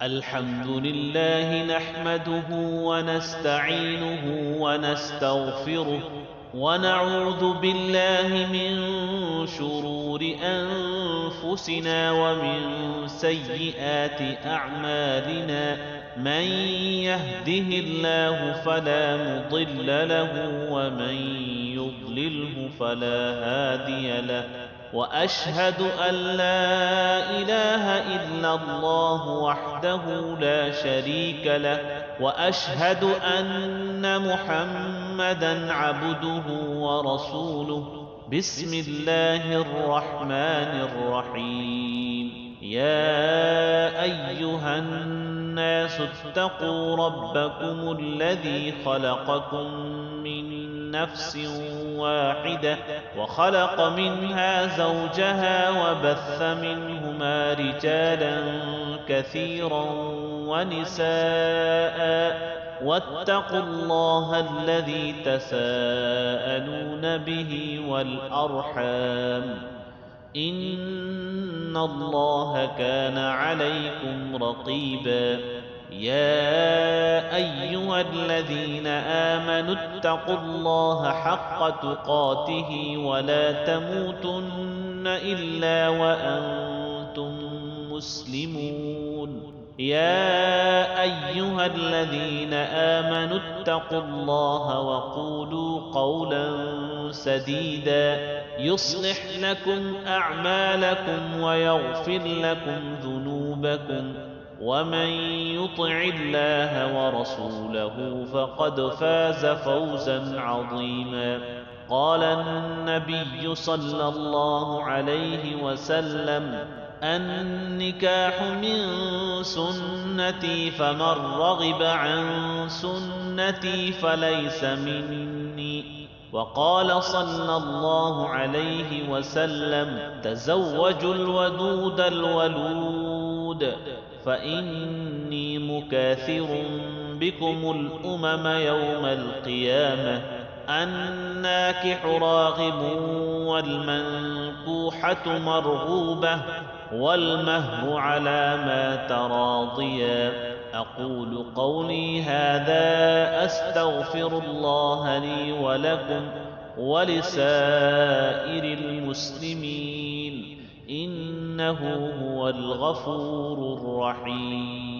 الحمد لله نحمده ونستعينه ونستغفره ونعوذ بالله من شرور أنفسنا ومن سيئات أعمالنا. من يهده الله فلا مضل له ومن يضلله فلا هادي له، وأشهد أن لا إله إلا الله وحده لا شريك له، وأشهد أن محمدًا عبده ورسوله. بسم الله الرحمن الرحيم. يا أيها الناس اتقوا ربكم الذي خلقكم من نفس واحدة وخلق منها زوجها وبث منهما رجالا كثيرا ونساء، واتقوا الله الذي تساءلون به والأرحام، إن الله كان عليكم رقيبا. يا أيها الذين آمنوا اتقوا الله حق تقاته ولا تموتن إلا وأنتم مسلمون. يا أيها الذين آمنوا اتقوا الله وقولوا قولا سديدا يصلح لكم أعمالكم ويغفر لكم ذنوبكم، ومن يطع الله ورسوله فقد فاز فوزا عظيما. قال النبي صلى الله عليه وسلم: النكاح من سنتي فمن رغب عن سنتي فليس مني. وقال صلى الله عليه وسلم: تزوجوا الودود الولود فإني مكاثر بكم الأمم يوم القيامة. الناكح راغب والمنكوحة مرغوبة والمهر على ما تراضيا. أقول قولي هذا أستغفر الله لي ولكم ولسائر المسلمين، إنه هو الغفور الرحيم.